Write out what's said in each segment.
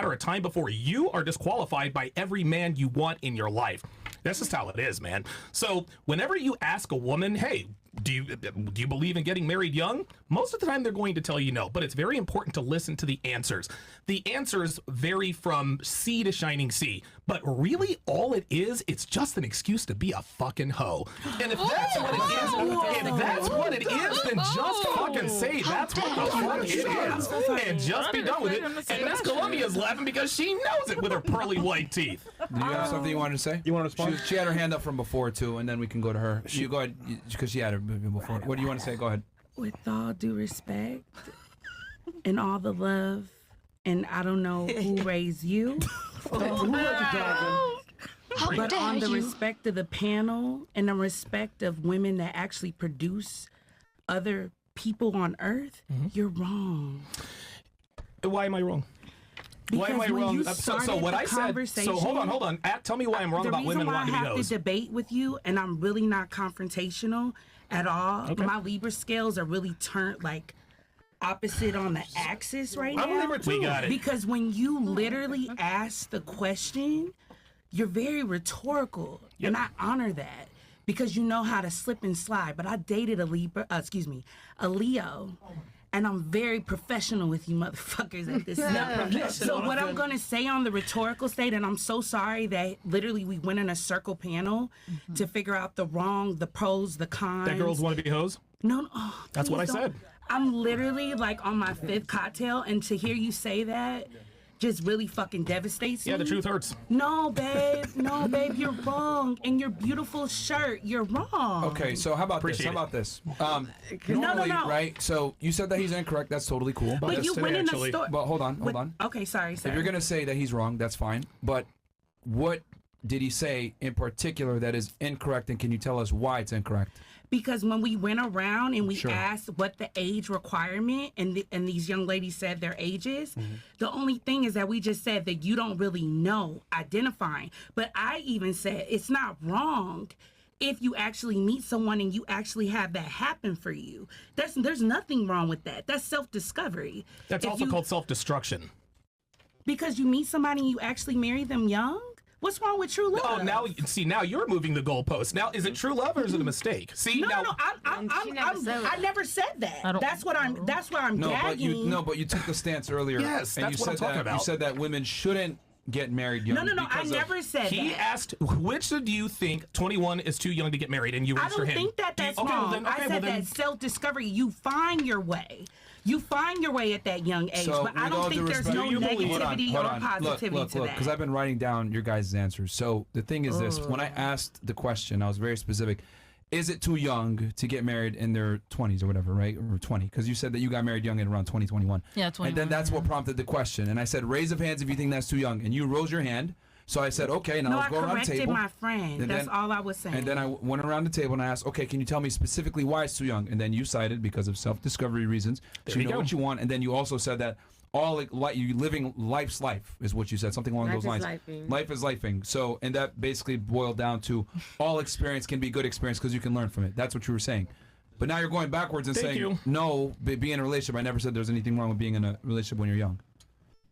matter of time before you are disqualified by every man you want in your life. That's just how it is, man. So whenever you ask a woman, hey, do you believe in getting married young? Most of the time they're going to tell you no, but it's very important to listen to the answers. The answers vary from sea to shining sea, but really all it is, it's just an excuse to be a fucking hoe. And if that's what it is, then just fucking say that's what the fuck it is, and just be done with it. And Miss Columbia's laughing because she knows it with her pearly white teeth. Do you have something you wanted to say? You want to respond? She had her hand up from before too, and then we can go to her. You go ahead, because she had her before. What do you want to say? Go ahead. With all due respect and all the love, and I don't know who raised you, but on the respect of the panel and the respect of women that actually produce other people on Earth, you're wrong. Why am I wrong? Why am I wrong? So what I said. So hold on. Tell me why I'm wrong about women wanting to be hoes. The reason why I have to debate with you, and I'm really not confrontational at all. Okay. My Libra scales are really turned like opposite on the axis right now. I'm a Libra too. We got it. Because when you literally ask the question, you're very rhetorical, and I honor that because you know how to slip and slide. But I dated a Leo. And I'm very professional with you motherfuckers at this time. So what I'm going to say on the rhetorical state, and I'm so sorry that literally we went in a circle panel to figure out the pros, the cons. That girls want to be hoes? No. That's what I said. I'm literally like on my 5th cocktail, and to hear you say that just really fucking devastates me. Yeah, the truth hurts. No, babe, you're wrong. And your beautiful shirt, you're wrong. Okay, so how about this? Normally, right? So you said that he's incorrect. That's totally cool. But you went in the store. But hold on. Okay, sorry. If you're gonna say that he's wrong, that's fine. But what did he say in particular that is incorrect, and can you tell us why it's incorrect? Because when we went around and we asked what the age requirement, and these young ladies said their ages, the only thing is that we just said that you don't really know identifying. But I even said it's not wrong if you actually meet someone and you actually have that happen for you. There's nothing wrong with that. That's self-discovery. That's also called self-destruction. Because you meet somebody and you actually marry them young? What's wrong with true love? Oh, now you're moving the goalpost. Now, is it true love or is it a mistake? See, I never said that. That's where I'm gagging. But you took the stance earlier. Yes, that's what I'm talking about. You said that women shouldn't get married young. No, I never said that. He asked, which do you think 21 is too young to get married? And you raised your hand. I don't think that's wrong. I said that self-discovery. You find your way. You find your way at that young age, but I don't think there's no negativity or positivity to that. Because I've been writing down your guys' answers. So the thing is this: when I asked the question, I was very specific. Is it too young to get married in their 20s or whatever, right? Or 20? Because you said that you got married young in around 2021. Yeah, 21. And then that's what prompted the question. And I said, raise of hands if you think that's too young. And you rose your hand. So I said, okay, now let's go around the table. I corrected my friend. That's all I was saying. And then I went around the table and I asked, okay, can you tell me specifically why it's too young? And then you cited because of self-discovery reasons. So you know what you want. And then you also said that you living life's life is what you said, something along those lines. Life is lifing. So, and that basically boiled down to all experience can be good experience because you can learn from it. That's what you were saying. But now you're going backwards and saying, no, be in a relationship. I never said there's anything wrong with being in a relationship when you're young.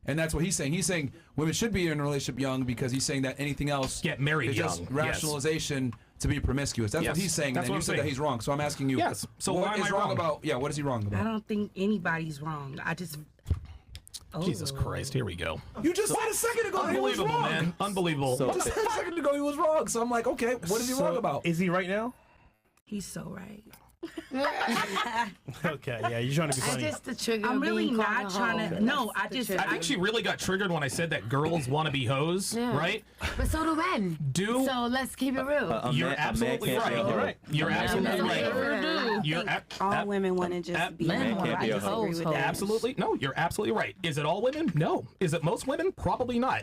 And that's what he's saying. He's saying women should be in a relationship young because he's saying that anything else get married is young. Just rationalization to be promiscuous. That's what he's saying. And then you said that he's wrong. So I'm asking you. Yes. So what is wrong about? Yeah. What is he wrong about? I don't think anybody's wrong. I just. Jesus Christ! Here we go. You just said a second ago that he was wrong. Man. Unbelievable. So, just said a second ago he was wrong. So I'm like, okay, what is he wrong about? Is he right now? He's so right. Okay, yeah, you're trying to be funny. Just the trigger. I'm really not trying to. No, I think she really got triggered when I said that girls want to be hoes, right? But so do men. So let's keep it real. You're absolutely right. You're absolutely right. All women want to just be hoes. Absolutely. No, you're absolutely right. Is it all women? No. Is it most women? Probably not.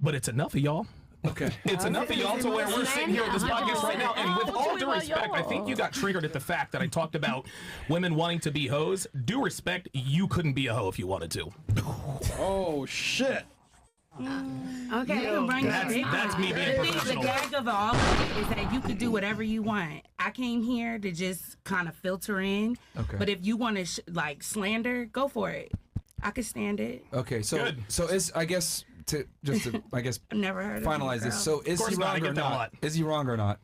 But it's enough of y'all. Okay. It's enough of y'all to where we're sitting here with this podcast right now. And with all due respect, I think you got triggered at the fact that I talked about women wanting to be hoes. Due respect, you couldn't be a hoe if you wanted to. Oh, shit. Okay. That's me being professional. The gag of all of it is that you could do whatever you want. I came here to just kind of filter in. Okay. But if you want to slander, go for it. I could stand it. Okay, so Good. is I guess I've never heard of finalize it, this. girl. So is course he not, I wrong or get that a not? lot. Is he wrong or not?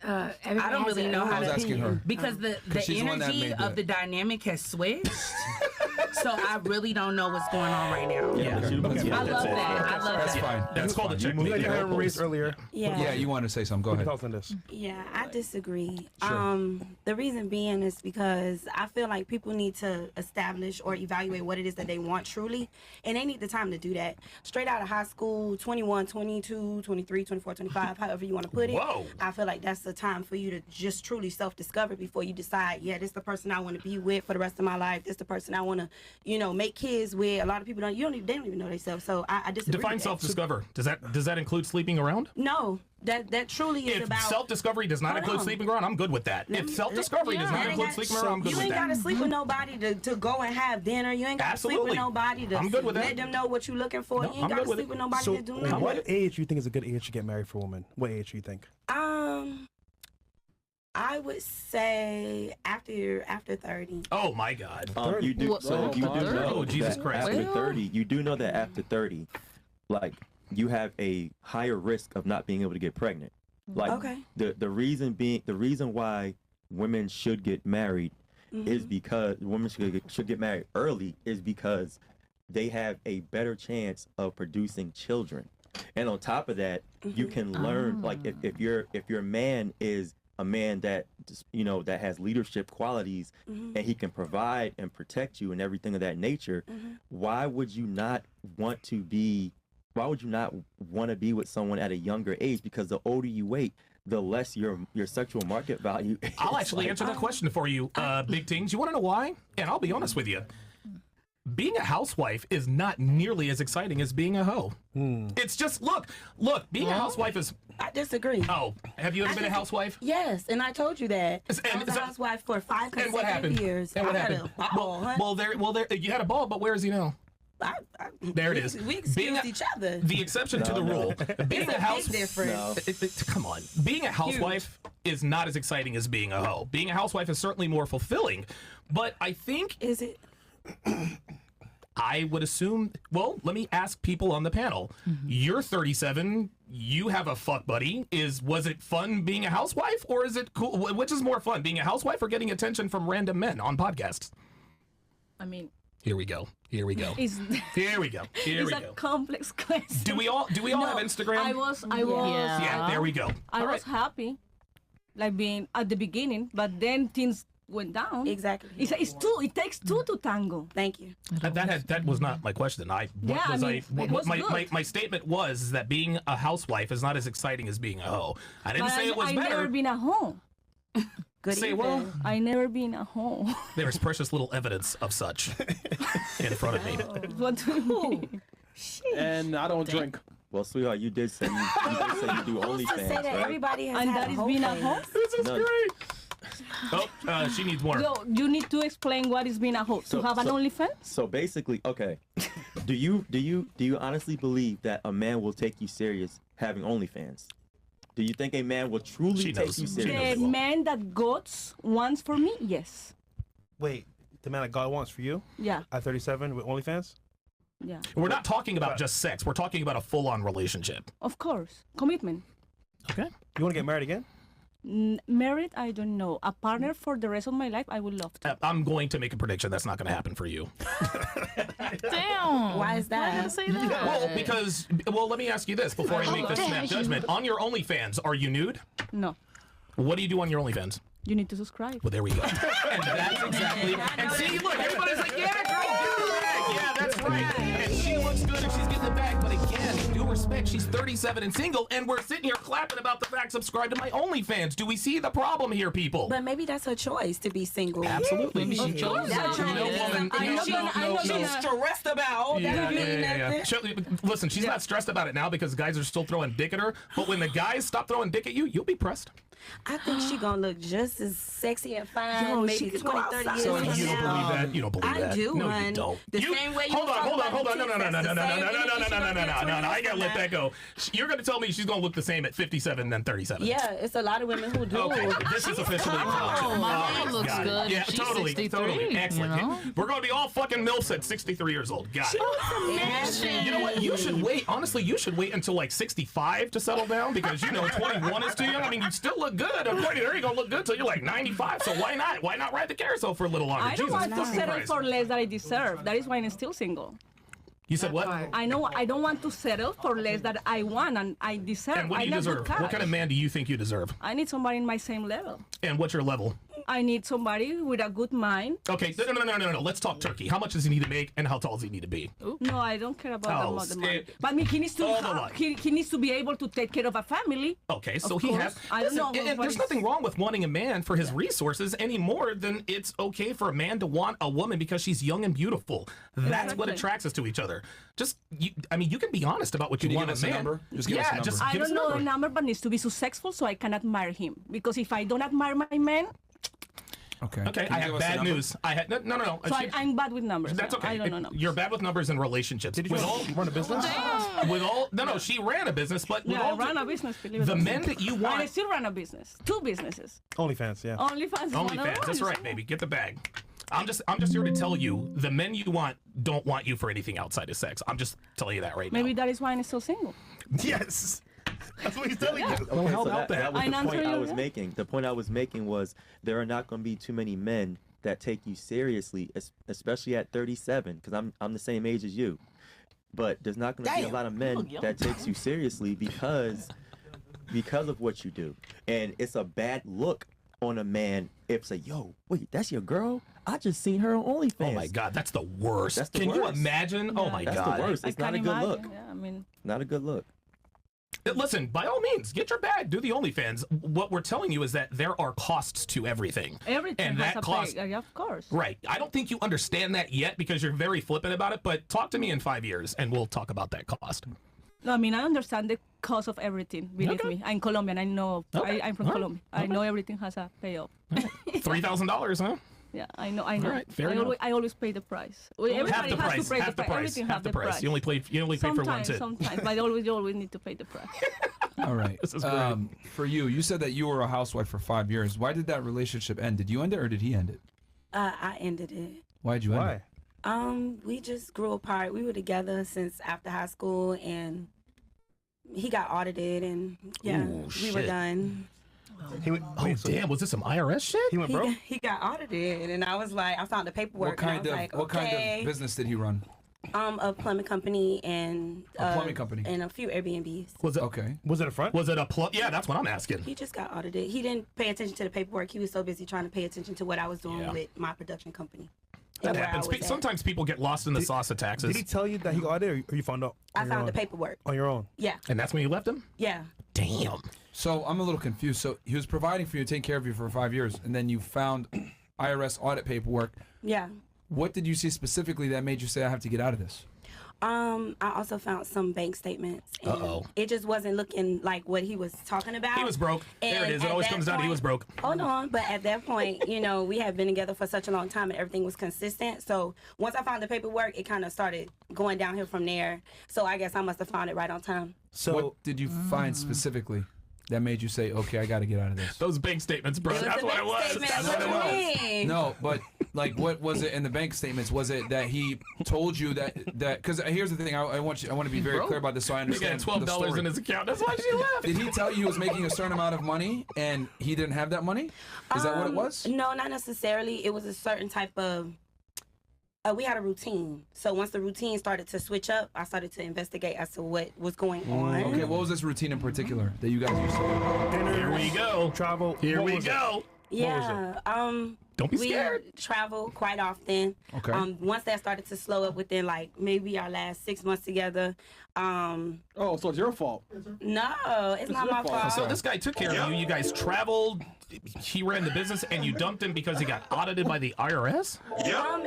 I don't really know how I was to asking her. because the she's the one that energy made of the dynamic has switched. So I really don't know what's going on right now. Yeah. I love that. I love That's that. fine. That's called a check. You had your hand raised earlier. Yeah, you want to say something? Go ahead. Thoughts on this? Yeah, I disagree. Sure. The reason being is because I feel like people need to establish or evaluate what it is that they want truly, and they need the time to do that. Straight out of high school, 21, 22, 23, 24, 25, however you want to put it. Whoa. I feel like that's the time for you to just truly self-discover before you decide, yeah, this is the person I want to be with for the rest of my life. This is the person I want to, make kids with. A lot of people they don't even know themselves. So I disagree. Define with that. self-discover. Does that include sleeping around? No, that truly is If about self-discovery does not Hold include on. sleeping around, I'm good with that. If self-discovery does not You include ain't sleeping got- around, I'm good you with ain't that. gotta sleep with nobody to go and have dinner. You ain't gotta sleep with nobody to I'm good with let that. them know what you're looking for. No, You ain't I'm gotta good with sleep it. with nobody So, to do nothing. what age do you think is a good age to get married for a woman? What age do you think? I would say after 30. Oh my God. You do. So you do know. Oh, Jesus that Christ. After 30, you do know that after 30, like you have a higher risk of not being able to get pregnant. Like Okay. the reason why women should get married is because women should get married early is because they have a better chance of producing children. And on top of that, you can learn like if your man is a man that that has leadership qualities and he can provide and protect you and everything of that nature, why would you not want to be with someone at a younger age? Because the older you wait, the less your sexual market value is. I'll actually answer that question for you, Big Tings. You want to know why? And I'll be honest with you. Being a housewife is not nearly as exciting as being a hoe. It's just, look, being a housewife is... I disagree. Oh, have you ever been a housewife? Yes, and I told you that. I was a so- housewife for 5 And what consecutive happened? years. And what I had happened? a ball, huh? Well, you had a ball, but where is he now? There it is. We Being excused each other. The exception to the rule. Being It's a a house, big difference. come on. Being a housewife is not as exciting as being a hoe. Being a housewife is certainly more fulfilling, but I think Is it? I would assume. Well, let me ask people on the panel. You're 37. You have a fuck buddy. Was it fun being a housewife, or is it cool? Which is more fun, being a housewife or getting attention from random men on podcasts? I mean, Here we go. Here we go. it's, Here we go. Here we it's a go. complex question. Do we all have Instagram? I was, Yeah, there we go. I All was right. happy, like being at the beginning, but then things went down. Exactly. It's two. It takes two to tango. Thank you. That was not my question. My statement was that being a housewife is not as exciting as being a hoe. I didn't But say it was I better. never been a home. Good Say evening. well. I never been a home. There is precious little evidence of such in front of me. What do you mean? And I don't drink. Well, sweetheart, you did say you do Who's to say OnlyFans, that right? everybody has And had that a is whole being a phase? home? This is No. great. Oh, she needs more. So you need to explain what is being a home. To have an OnlyFans? So basically, okay. Do you honestly believe that a man will take you serious having OnlyFans? Do you think a man will truly She take knows. you She serious? knows. The well. man that God wants for me, yes. Wait, the man that God wants for you Yeah, at 37 with OnlyFans? yeah. We're not talking about just sex. We're talking about a full-on relationship. Of course. Commitment. Okay. You want to get married again? Married, I don't know. A partner for the rest of my life, I would love to. I'm going to make a prediction that's not going to happen for you. Damn. Why is that? Say that? Well, let me ask you this before I make this snap judgment. On your OnlyFans, are you nude? No. What do you do on your OnlyFans? You need to subscribe. Well, there we go. And that's exactly. And see, look, everybody's like, yeah, girl, get the bag. Yeah, that's right. And she looks good and she's getting the bag. But again, due respect, she's 37 and single, and we're sitting here clapping about the fact subscribe to my OnlyFans. Do we see the problem here, people? But maybe that's her choice to be single. Absolutely. Maybe she chose That's that. her No choice. woman. I'm not gonna- She's stressed about. Yeah, That don't mean yeah. nothing. Listen, she's not stressed about it now because guys are still throwing dick at her. But when the guys stop throwing dick at you, you'll be pressed. I think she gonna look just as sexy and fine, Yo, maybe she could 20, go 30 outside. years So from you don't now. believe that? You don't believe that? I do, No, hun. you don't. The same way you hold on. talk No. about the tits, No. I gotta let that go. You're gonna tell me she's gonna look the same at 57 than 37. Yeah, it's a lot of women who do. Okay, this is officially Oh, my mom looks got it. good. Yeah, She's totally, 63, excellent. you know? We're gonna be all fucking milfs at 63 years old. Got it. Imagine. You know what? You should wait. Honestly, you should wait until like 65 to settle down because 21 is too young. I mean, you still look good. According to her, you're gonna look good till you're like 95. So why not? Why not ride the carousel for a little longer? I don't want to fucking settle Christ. for less than I deserve. That is why I'm still single. You said what? I know I don't want to settle for less than I want and I deserve. And what do I you need deserve? good cash. What kind of man do you think you deserve? I need somebody in my same level. And what's your level? I need somebody with a good mind. Okay, no. Let's talk turkey. How much does he need to make, and how tall does he need to be? No, I don't care about the money. it- But I mean, he needs to All the line. he needs to be able to take care of a family. Okay, so Of he course. has. I don't know, and but there's it's- nothing wrong with wanting a man for his resources any more than it's okay for a man to want a woman because she's young and beautiful. That's what Exactly. attracts us to each other. You can be honest about what Can you you want give in a us a man. number? Just give us a number. Just I give us don't a know number. the number, but needs to be successful so I can admire him. Because if I don't admire my man, Okay. Okay, Can I you give have us a bad number? news. I had no. so I'm bad with numbers. That's Yeah, okay. I don't know numbers. You're bad with numbers and relationships. Did you with all, run a business? no, she ran a business, but with Yeah, I all ran a business. Believe it the or not. men that you And I want. still run a business. 2 businesses. OnlyFans, yeah. OnlyFans. is one of OnlyFans. That's them. right, baby. Get the bag. I'm just here to tell you the men you want don't want you for anything outside of sex. I'm just telling you that right Maybe now. that is why I'm still single. Yes. That's what he's telling you. Okay, how so about that was I the answer point I you, was yeah. making. The point I was making was there are not going to be too many men that take you seriously, especially at 37, because I'm the same age as you. But there's not going to be a lot of men that takes you seriously because of what you do, and it's a bad look on a man if say, yo, wait, that's your girl? I just seen her on OnlyFans. Oh my God, that's the worst. That's the Can you worst. imagine? Oh my That's God. the worst. I It's not can't a good imagine. look. Yeah, I mean, Not a good look. Listen, by all means, get your bag, do the OnlyFans. What we're telling you is that there are costs to everything. everything And has that a cost. pay. Yeah, of course. Right. I don't think you understand that yet because you're very flippant about it, but talk to me in 5 years and we'll talk about that cost. No, I mean, I understand the cost of everything. Believe Okay. me, I'm Colombian. I know. Okay. I'm from All right. Colombia. I know everything has a payoff. $3,000, huh? Yeah, I know. I know. All right, fair enough. I always pay the price. Well, Half everybody the has price. to pay Half the price. Everything Half has the price. You only pay for one tit. Sometimes, but you always need to pay the price. All right. This is great. For you said that you were a housewife for 5 years. Why did that relationship end? Did you end it or did he end it? I ended it. Why did you end it? Why? We just grew apart. We were together since after high school, and he got audited, and yeah, Ooh, we were shit. done. He went, Oh, wait, so damn. Was this some IRS shit? He went broke? He got audited, and I was like, I found the paperwork. What kind and I was like, what kind okay. of business did he run? A plumbing company and A plumbing company. and a few Airbnbs. Was it? Okay. Was it a front? Was it a plug? Yeah, that's what I'm asking. He just got audited. He didn't pay attention to the paperwork. He was so busy trying to pay attention to what I was doing Yeah. with my production company. That and where I happens. was at. Sometimes people get lost in the sauce of taxes. Did he tell you that he got audited or you found out? I on your found the own? paperwork. On your own? Yeah, And that's when you left him? yeah. Damn. So I'm a little confused. So he was providing for you, taking care of you for 5 years, and then you found IRS audit paperwork. Yeah. What did you see specifically that made you say I have to get out of this? I also found some bank statements. And Uh-oh. It just wasn't looking like what he was talking about. He was broke. There it And is. It at always that comes down to he was broke. Hold on, but at that point, we had been together for such a long time and everything was consistent. So once I found the paperwork, it kind of started going downhill from there. So I guess I must have found it right on time. So What did you find specifically that made you say, okay, I got to get out of this? Those bank statements, bro. It was That's the what it bank was. statement. That's What what it you was. mean? No, but like, what was it in the bank statements? Was it that he told you that? Because here's the thing, I want to be very clear about this so I He got understand. the $12 story. in his account. That's why she left. Did he tell you he was making a certain amount of money and he didn't have that money? Is that what it was? No, not necessarily. It was a certain type of. We had a routine. So once the routine started to switch up, I started to investigate as to what was going on. Okay, what was this routine in particular that you guys used to do? Here we go. travel. Here what we was it? go. Yeah. Don't be we scared. travel quite often. Okay. Once that started to slow up within like maybe our last 6 months together. Oh, so it's your fault. No, it's not my your fault. fault. So this guy took care of you. You guys traveled. he ran the business and you dumped him because he got audited by the IRS?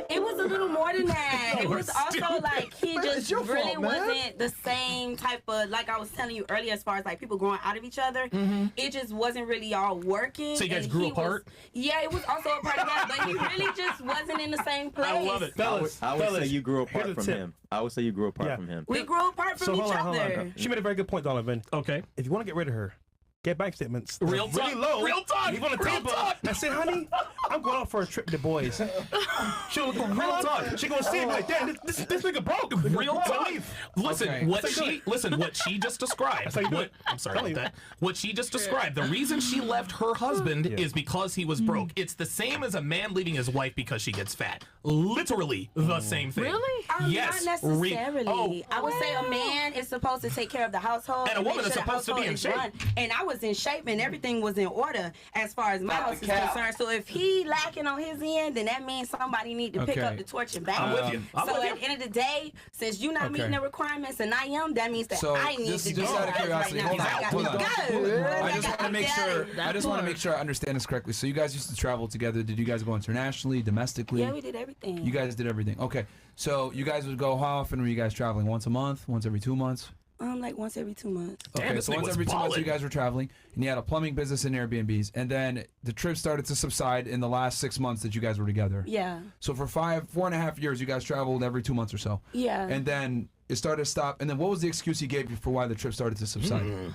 It was a little more than that. It was also stupid. like he Man, just it's your really fault, man. wasn't the same type of, like I was telling you earlier, as far as like people growing out of each other. It just wasn't really all working. So you guys and grew he apart? Yeah, it was also a part of that, but he really just wasn't in the same place. I love it. I would say you grew apart here's a from tip. him. I would say you grew apart Yeah. from him. We grew apart from So each hold on. other. She made a very good point, Donovan. Okay. If you want to get rid of her, get bank statements. Real Really talk. low. Real talk. Leave on the Real table. talk. And say, honey, I'm going out for a trip with the boys. She'll go, real talk. She gonna see me like, damn, this nigga broke. Real talk. Listen, Okay. what she just described. how you do it. I'm sorry Tell about you. that. What she just described. The reason she left her husband Yeah. is because he was broke. It's the same as a man leaving his wife because she gets fat. Literally the same thing. Really? Yes. Not necessarily. Oh, I would say a man is supposed to take care of the household. And a woman make is sure the supposed to be household in is shape. run. And I was in shape and everything was in order as far as my Stop house the is cap. concerned. So if he lacking on his end, then that means somebody need to pick Okay. up the torch and back. I'm with you. I'm So with at you. the end of the day, since you're not Okay. meeting the requirements and I am, that means that So I need just to do out of it curiosity, right hold now. on, So I got hold to on. go. I just want to make sure. I just want to part. make sure I understand this correctly. So you guys used to travel together. Did you guys go internationally, domestically? Yeah, we did everything. You guys did everything. Okay. So you guys would go. How often were you guys traveling? Once a month? Once every 2 months? Like once every 2 months. Damn, Okay, this so thing once was every 2 months you ballin'. guys were traveling, and you had a plumbing business and Airbnbs, and then the trip started to subside in the last 6 months that you guys were together. Yeah. So for 4.5 years, you guys traveled every 2 months or so. Yeah. And then it started to stop. And then what was the excuse he gave you for why the trip started to subside?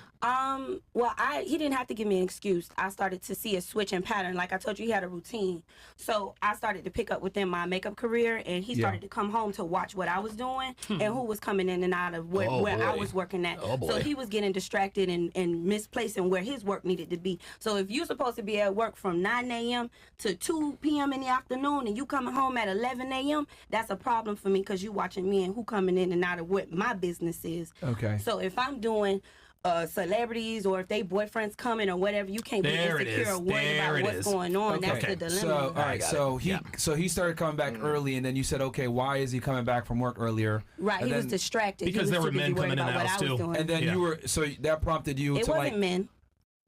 Well, he didn't have to give me an excuse. I started to see a switch in pattern. Like I told you, he had a routine. So I started to pick up within my makeup career, and he started to come home to watch what I was doing and who was coming in and out of where I boy. was working at. Oh, boy. So he was getting distracted and misplacing where his work needed to be. So if you're supposed to be at work from 9 a.m. to 2 p.m. in the afternoon and you coming home at 11 a.m., that's a problem for me because you watching me and who coming in and out of what my business is. Okay. So if I'm doing celebrities or if they boyfriends coming or whatever, you can't be There it insecure is. or worried There about it what's is. going on. Okay. That's the dilemma. So all right, got so it. he Yeah. so he started coming back early, and then you said, okay, why is he coming back from work earlier? right, And he was then- distracted. Because he there was were too busy men coming worried in about the what house, I was too. doing. And then Yeah. you were so that prompted you it to wasn't like. men.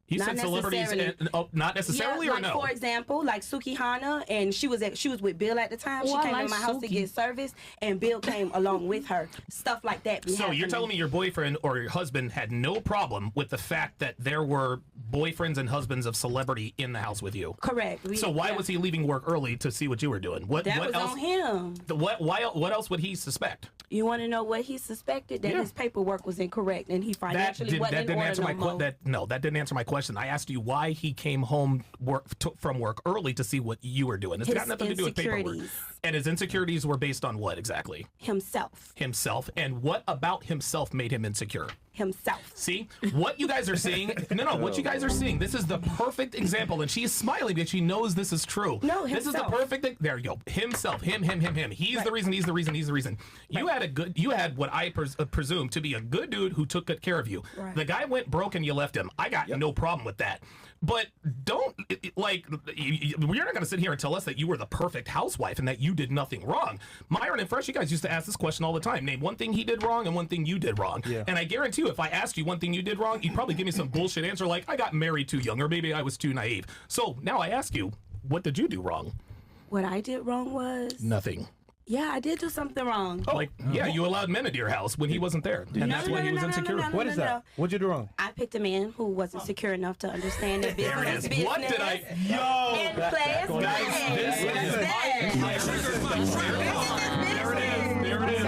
You Not said celebrities, necessarily. not necessarily, yeah, or like no? for example, like Suki Hana, and she was with Bill at the time. Oh, She I came like to my house to Suki. get service, and Bill came along with her. Stuff like that. So you're telling me your boyfriend or your husband had no problem with the fact that there were boyfriends and husbands of celebrity in the house with you? correct? So why was he leaving work early to see what you were doing? What That what was else? on him. What else would he suspect? You want to know what he suspected? That Yeah. his paperwork was incorrect and he financially wasn't in didn't order answer no my more. that didn't answer my question. I asked you why he came home from work early to see what you were doing. It's His got nothing to do with paperwork. insecurities. And his insecurities were based on what exactly? Himself. Himself. And what about himself made him insecure? Himself. See what you guys are seeing? No, what you guys are seeing. This is the perfect example, and she's smiling because she knows this is true. No, this is the himself. perfect. There you go. Himself. Him. He's Right. the reason. He's the reason. He's the reason. You had what I presume to be a good dude who took good care of you. Right. The guy went broke and you left him. I got no problem with that. But don't you're not going to sit here and tell us that you were the perfect housewife and that you did nothing wrong. Myron and Fresh, you guys used to ask this question all the time. Name one thing he did wrong and one thing you did wrong. Yeah. And I guarantee you, if I asked you one thing you did wrong, you'd probably give me some bullshit answer like, I got married too young, or maybe I was too naive. So now I ask you, what did you do wrong? What I did wrong was, Nothing. yeah, I did do something wrong. Yeah, you allowed men into your house when he wasn't there. And that's why he was insecure. What is that? What'd you do wrong? I picked a man who wasn't secure enough to understand the business. There it is. business What did I... and play his Guys, this is... There it is.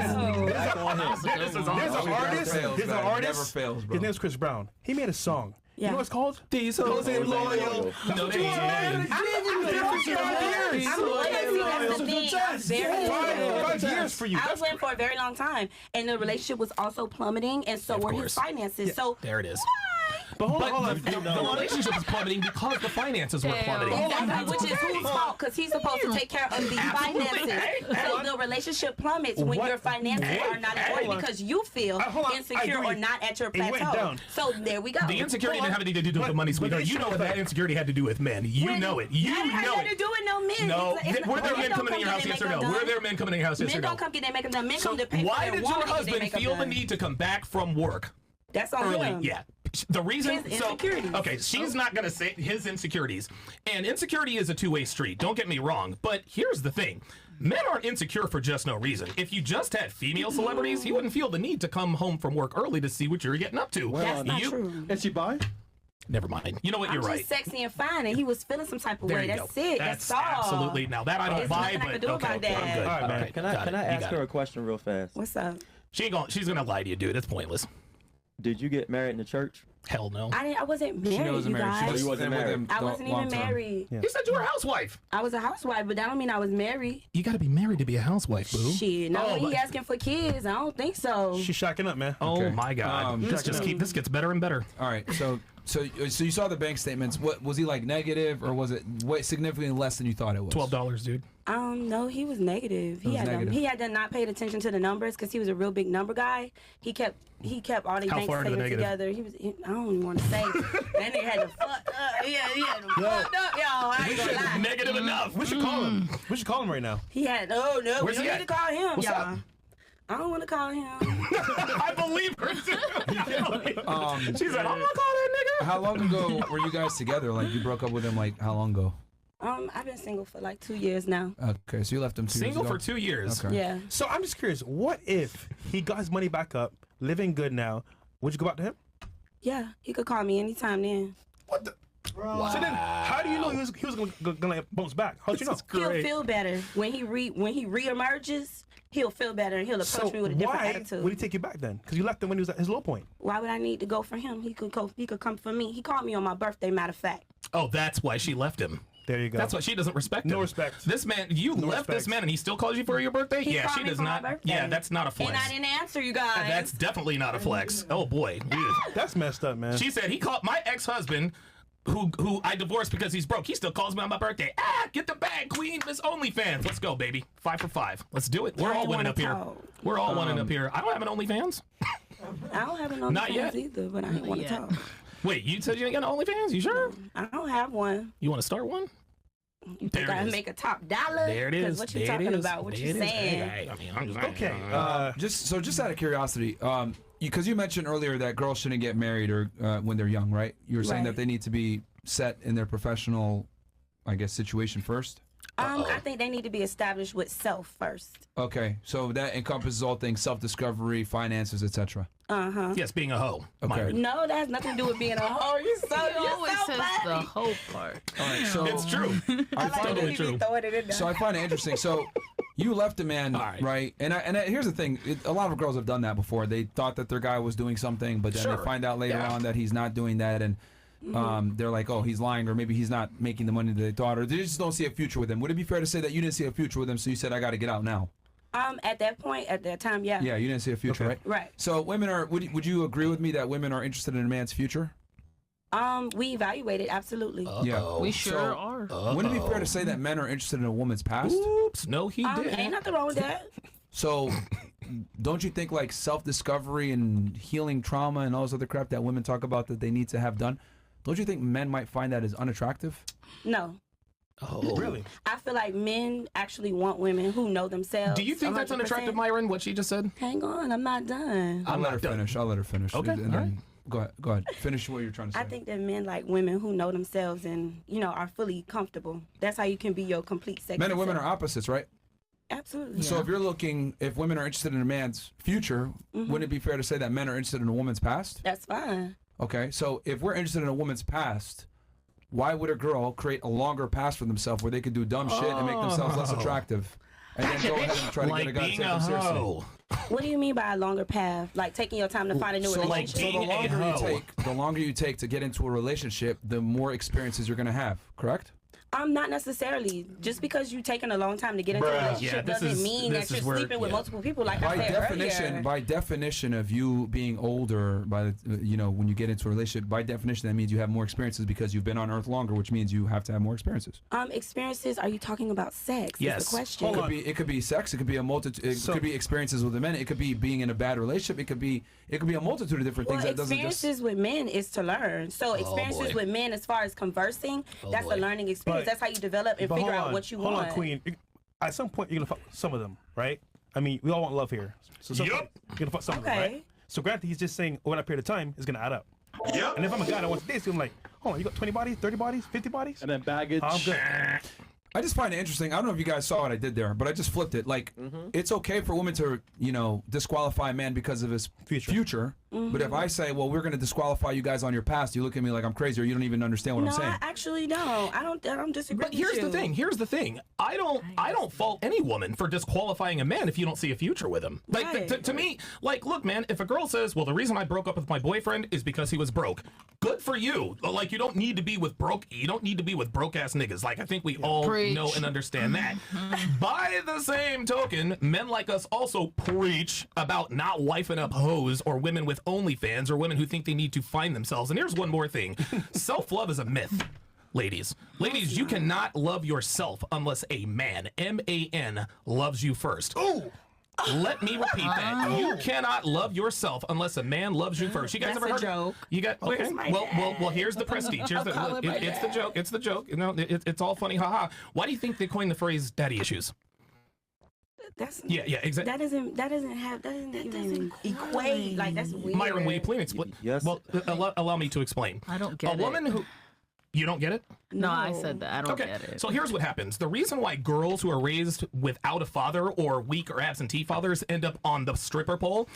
There's an artist. fails, There's an man. artist. Never fails, bro. His name's Chris Brown. He made a song. You Yeah. know what it's called? These hoes ain't loyal. No, they ain't. Five years for you. I was waiting for a very long time, and the relationship was also plummeting, and so were his course. finances. So There it is. But hold But on. the relationship is plummeting because the finances were plummeting. exactly, which is whose fault? Because he's supposed to take care of the finances. So the relationship plummets when What? your finances are not in order because you feel hold on. I insecure agree. or not at your It went plateau. down. So there we go. The insecurity Hold didn't on. have anything to do with the money, But sweetheart. the You know issue- that insecurity had to do with men. You know it. You That know had it. to do with no men. No, It's were there men men don't coming in your come house, get yes or their no? makeup Were done. there men coming in your house, yes or Men no? don't come get their makeup done. Men come to pay for Why their did woman your to get their husband makeup feel the done. need to come back from work That's on early? him. Yeah. The reason, His insecurities. okay, she's not going to say his insecurities. And insecurity is a two-way street. Don't get me wrong. But here's the thing. Men aren't insecure for just no reason. If you just had female celebrities, he wouldn't feel the need to come home from work early to see what you're getting up to. That's not true. Is she bi? Never mind. You know what? You're I'm right. just sexy and fine, and he was feeling some type of There way. you That's go. it. That's all. absolutely. Now that I don't There's buy, nothing I but can do okay, about okay, I'm that. good. All right, man. Okay, Can got I it. You ask got her it. a question real fast? What's up? She's gonna lie to you, dude. It's pointless. Did you get married in the church? Hell no. I wasn't married, She wasn't you married. guys. She wasn't with married. him I wasn't long even term. married. You said you were a housewife. I was a housewife, but that don't mean I was married. You got to be married to be a housewife, boo. Shit, no, Oh, when but- he asking for kids, I don't think so. She's shacking up, man. Oh Okay. my God. This gets better and better. All right, so you saw the bank statements. What was he like, negative, or was it significantly less than you thought it was? $12, dude. No, he was negative. was negative. He had not paid attention to the numbers because he was a real big number guy. He kept all these How bank far to the statements negative? together. I don't even want to say. That nigga had to fuck up. He had him fucked up, y'all. I ain't gonna lie. Negative enough. We should call him. We should call him right now. He had no. We Where's don't he need at? to call him, What's y'all. up? I don't want to call him. I believe her too. She said, I'm gonna call that nigga. How long ago were you guys together? Like, you broke up with him, like, how long ago? I've been single for like 2 years now. Okay, so you left him 2 years Single ago? for 2 years. Okay. Yeah. So I'm just curious. What if he got his money back up, living good now? Would you go back to him? Yeah, he could call me anytime then. What the? So then, how do you know he was gonna bounce back? How'd you know? He'll feel better when he reemerges. He'll feel better and he'll approach me with a different why attitude. would he take you back then? Because you left him when he was at his low point. Why would I need to go for him? He could come for me. He called me on my birthday, matter of fact. Oh, that's why she left him. There you go. That's why she doesn't respect him. No respect. This man, you left this respect. man and he still calls you for your birthday? He Yeah, called she me does for my not. birthday. Yeah, that's not a flex. And I didn't answer you guys. That's definitely not a flex. Oh boy. That's messed up, man. She said he called my ex-husband, who I divorced because he's broke. He still calls me on my birthday. Get the bag, queen. Miss OnlyFans. Let's go, baby. 5 for 5. Let's do it. We're all winning up here. We're all winning up here. I don't have an OnlyFans. I don't have an Not OnlyFans yet. either, but I didn't want to talk. Wait, you said you ain't got an OnlyFans? You sure? I don't have one. You want to start one? You There think it I is. make a top dollar? There it is. What you There it talking is. about? What There you it is. saying? Hey, I mean, I'm just Okay. Just out of curiosity, because you mentioned earlier that girls shouldn't get married or when they're young, right? You were saying Right. that they need to be set in their professional, I guess, situation first. I think they need to be established with self first. Okay, so that encompasses all things: self-discovery, finances, etc. Yes, being a hoe. Okay. Myron. No, that has nothing to do with being a hoe. You're He always so says the funny. whole part. All right, so It's true. I find totally it, true. Throwing it in there. so I find it interesting. So you left a man, All right. right? And here's the thing: a lot of girls have done that before. They thought that their guy was doing something, but then Sure. they find out later Yeah. on that he's not doing that, and they're like, "Oh, he's lying," or maybe he's not making the money that they thought, or they just don't see a future with him. Would it be fair to say that you didn't see a future with him, so you said, "I got to get out now"? At that point, at that time, yeah. Yeah, you didn't see a future, right? Right. So women are. Would you agree with me that women are interested in a man's future? We evaluated absolutely. Yeah, We sure So, are. Wouldn't it be fair to say that men are interested in a woman's past? Oops. No, he Ain't didn't. nothing wrong with that. So, don't you think like self-discovery and healing trauma and all this other crap that women talk about that they need to have done? Don't you think men might find that as unattractive? No. Oh, Really? I feel like men actually want women who know themselves. Do you think that's 100%. unattractive, Myron, what she just said? Hang on, I'm not done. I'll let her not done. finish. I'll let her finish. Okay, And all then go ahead. Finish what you're trying to say. I think that men like women who know themselves and, are fully comfortable. That's how you can be your complete sex. men and women are opposites, right? Absolutely. So if women are interested in a man's future, wouldn't it be fair to say that men are interested in a woman's past? That's fine. Okay, so if we're interested in a woman's past, why would a girl create a longer past for themselves where they could do dumb shit and make themselves less attractive? And then go ahead and try to Like get a guy to being take a them seriously. hoe. What do you mean by a longer path? Like taking your time to find a new So, relationship? so the Being a longer hoe. the longer you take to get into a relationship, the more experiences you're gonna have. Correct? Not necessarily. Just because you're taking a long time to get into a Bruh. relationship Yeah, this doesn't is- mean this that you're is where- sleeping with yeah. multiple people. Like I By said definition, earlier. by definition of you being older, when you get into a relationship, by definition that means you have more experiences because you've been on Earth longer, which means you have to have more experiences. Experiences. Are you talking about sex? Yes. Is the question. It could be sex. It could be a multitude. It could be experiences with the men. It could be being in a bad relationship. It could be a multitude of different Well, things that doesn't just. experiences with men is to learn. So experiences boy. with men, as far as conversing, that's boy. a learning experience. But- That's how you develop and But figure hold out on. what you Hold want. on, Queen. At some point, you're gonna fuck some of them, right? I mean, we all want love here. So some Yup. point, you're gonna fuck some of them, Okay. right? So granted, he's just saying over that period of time is gonna add up. And if I'm a guy that wants to date, I'm like, hold on, you got 20 bodies, 30 bodies, 50 bodies? And then baggage. I'm good. I just find it interesting. I don't know if you guys saw what I did there, but I just flipped it. Like, it's okay for women to, disqualify a man because of his future. But if I say, well, we're going to disqualify you guys on your past, you look at me like I'm crazy or you don't even understand what I'm saying. No, I actually don't. I don't disagree But with you. here's the thing. I don't fault any woman for disqualifying a man if you don't see a future with him. Like Right. to me, like, look, man, if a girl says, well, the reason I broke up with my boyfriend is because he was broke, good for you. Like, you don't need to be with broke ass niggas. Like, I think we all know and understand that. By the same token, men like us also preach about not wifing up hoes or women with OnlyFans or women who think they need to find themselves. And here's one more thing. Self-love is a myth. Ladies, you cannot love yourself unless a man, M-A-N, loves you first. Ooh. Let me repeat that. You cannot love yourself unless a man loves you first. You guys ever heard? joke. You got okay. Well. Here's the prestige. Here's it's the joke. It's the joke. You know, it's all funny. Haha. Why do you think they coined the phrase "daddy issues"? That's Exactly. That doesn't even equate. Like, that's weird. Myron, will you please explain? Yes. Well, allow me to explain. I don't get a woman who. You don't get it? No, I said that. I don't Okay, get it. so here's what happens. The reason why girls who are raised without a father or weak or absentee fathers end up on the stripper pole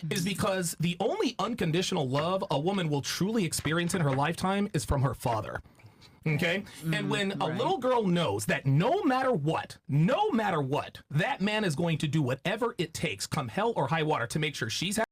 is because the only unconditional love a woman will truly experience in her lifetime is from her father. Okay? And when a little girl knows that no matter what, that man is going to do whatever it takes, come hell or high water, to make sure she's happy.